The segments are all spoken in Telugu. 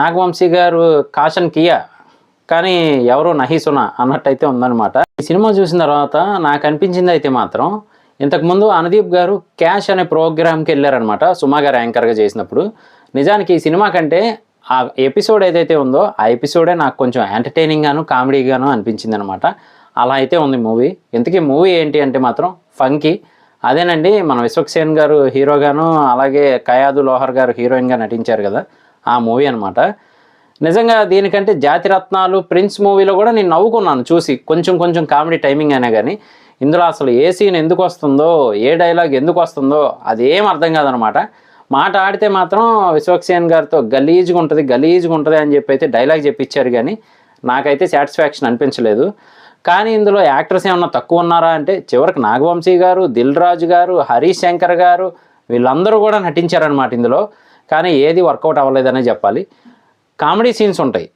నాగవంశీ గారు కాషన్ కియా కానీ ఎవరో నహీసునా అన్నట్టయితే ఉందన్నమాట. ఈ సినిమా చూసిన తర్వాత నాకు అనిపించింది అయితే మాత్రం, ఇంతకుముందు అనుదీప్ గారు క్యాష్ అనే ప్రోగ్రామ్కి వెళ్ళారనమాట సుమా గారు యాంకర్గా చేసినప్పుడు. నిజానికి ఈ సినిమా కంటే ఆ ఎపిసోడ్ ఏదైతే ఉందో ఆ ఎపిసోడే నాకు కొంచెం ఎంటర్టైనింగ్గాను కామెడీగాను అనిపించింది అనమాట. అలా అయితే ఉంది మూవీ. ఇంతకీ మూవీ ఏంటి అంటే మాత్రం ఫంకీ. అదేనండి మన విశ్వక్సేన్ గారు హీరోగాను, అలాగే కయాదు లోహర్ గారు హీరోయిన్గా నటించారు కదా, ఆ మూవీ అనమాట. నిజంగా దీనికంటే జాతిరత్నాలు ప్రిన్స్ మూవీలో కూడా నేను నవ్వుకున్నాను చూసి, కొంచెం కొంచెం కామెడీ టైమింగ్ అయినా కానీ ఇందులో అసలు ఏ సీన్ ఎందుకు వస్తుందో, ఏ డైలాగ్ ఎందుకు వస్తుందో అదేం అర్థం కాదనమాట. మాట ఆడితే మాత్రం విశ్వక్సేన్ గారితో గలీజ్గా ఉంటుంది అని చెప్పి అయితే డైలాగ్ చెప్పించారు, కానీ నాకైతే సాటిస్ఫాక్షన్ అనిపించలేదు. కానీ ఇందులో యాక్టర్స్ ఏమన్నా తక్కువ ఉన్నారా అంటే చివరికి నాగవంశీ గారు, దిల్ రాజు గారు, హరీష్ శంకర్ గారు వీళ్ళందరూ కూడా నటించారనమాట ఇందులో. కానీ ఏది వర్కౌట్ అవ్వలేదనే చెప్పాలి. కామెడీ సీన్స్ ఉంటాయి,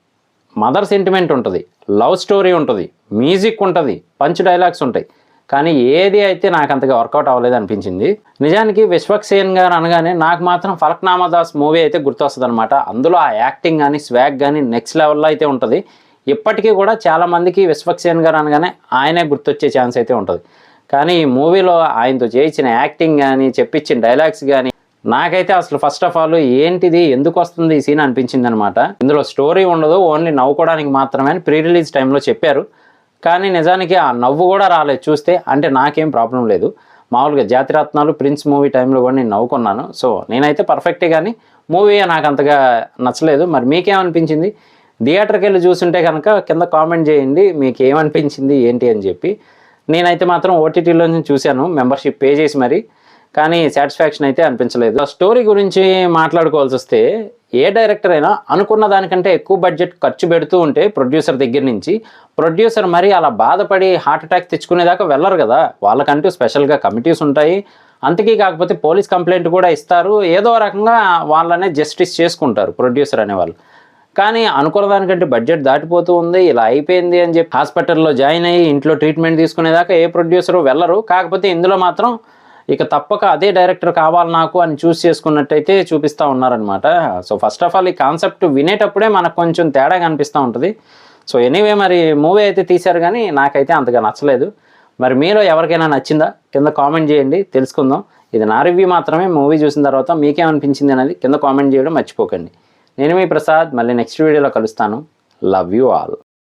మదర్ సెంటిమెంట్ ఉంటుంది, లవ్ స్టోరీ ఉంటుంది, మ్యూజిక్ ఉంటుంది, పంచ్ డైలాగ్స్ ఉంటాయి, కానీ ఏది అయితే నాకు అంతగా వర్కౌట్ అవ్వలేదు అనిపించింది. నిజానికి విశ్వక్సేన్ గారు అనగానే నాకు మాత్రం ఫలక్నామా దాస్ మూవీ అయితే గుర్తొస్తుంది అనమాట. అందులో ఆ యాక్టింగ్ కానీ స్వాగ్ కానీ నెక్స్ట్ లెవెల్లో అయితే ఉంటుంది. ఇప్పటికీ కూడా చాలామందికి విశ్వక్సేన్ గారు అనగానే ఆయనే గుర్తొచ్చే ఛాన్స్ అయితే ఉంటుంది. కానీ ఈ మూవీలో ఆయనతో చేయించిన యాక్టింగ్ కానీ చెప్పించిన డైలాగ్స్ కానీ నాకైతే అసలు ఫస్ట్ ఆఫ్ ఆల్ ఏంటిది, ఎందుకు వస్తుంది ఈ సీన్ అనిపించింది అనమాట. ఇందులో స్టోరీ ఉండదు, ఓన్లీ నవ్వుకోవడానికి మాత్రమే అని ప్రీ రిలీజ్ టైంలో చెప్పారు. కానీ నిజానికి ఆ నవ్వు కూడా రాలేదు చూస్తే. అంటే నాకేం ప్రాబ్లం లేదు, మామూలుగా జాతిరత్నాలు ప్రిన్స్ మూవీ టైంలో కూడా నేను నవ్వుకున్నాను. సో నేనైతే పర్ఫెక్టే, కానీ మూవీ నాకు అంతగా నచ్చలేదు. మరి మీకేమనిపించింది? థియేటర్కి వెళ్ళి చూస్తుంటే కనుక కింద కామెంట్ చేయండి మీకు ఏమనిపించింది ఏంటి అని చెప్పి. నేనైతే మాత్రం ఓటీటీలో నుంచి చూశాను మెంబర్షిప్ పే చేసి మరి, కానీ సాటిస్ఫాక్షన్ అయితే అనిపించలేదు. స్టోరీ గురించి మాట్లాడుకోవాల్సి వస్తే ఏ డైరెక్టర్ అయినా అనుకున్న దానికంటే ఎక్కువ బడ్జెట్ ఖర్చు పెడుతూ ఉంటే ప్రొడ్యూసర్ దగ్గర నుంచి, ప్రొడ్యూసర్ మరి అలా బాధపడి హార్ట్ అటాక్ తెచ్చుకునేదాకా వెళ్ళరు కదా. వాళ్ళకంటూ స్పెషల్గా కమిటీస్ ఉంటాయి. అంతకీ కాకపోతే పోలీస్ కంప్లైంట్ కూడా ఇస్తారు. ఏదో రకంగా వాళ్ళనే జస్టిస్ చేసుకుంటారు ప్రొడ్యూసర్ అనేవాళ్ళు. కానీ అనుకున్న దానికంటే బడ్జెట్ దాటిపోతూ ఉంది, ఇలా అయిపోయింది అని చెప్పి హాస్పిటల్లో జాయిన్ అయ్యి ఇంట్లో ట్రీట్మెంట్ తీసుకునేదాకా ఏ ప్రొడ్యూసరు వెళ్ళరు. కాకపోతే ఇందులో మాత్రం ఇక తప్పక అదే డైరెక్టర్ కావాలి నాకు అని చూస్ చేసుకున్నట్టయితే చూపిస్తూ ఉన్నారనమాట. సో ఫస్ట్ ఆఫ్ ఆల్ ఈ కాన్సెప్ట్ వినేటప్పుడే మనకు కొంచెం తేడా కనిపిస్తూ ఉంటుంది. సో ఎనీవే మరి మూవీ అయితే తీశారు, కానీ నాకైతే అంతగా నచ్చలేదు. మరి మీలో ఎవరికైనా నచ్చిందా కింద కామెంట్ చేయండి, తెలుసుకుందాం. ఇది నా రివ్యూ మాత్రమే. మూవీ చూసిన తర్వాత మీకేమనిపించింది అనేది కింద కామెంట్ చేయడం మర్చిపోకండి. నేను మీ ప్రసాద్, మళ్ళీ నెక్స్ట్ వీడియోలో కలుస్తాను. Love you all.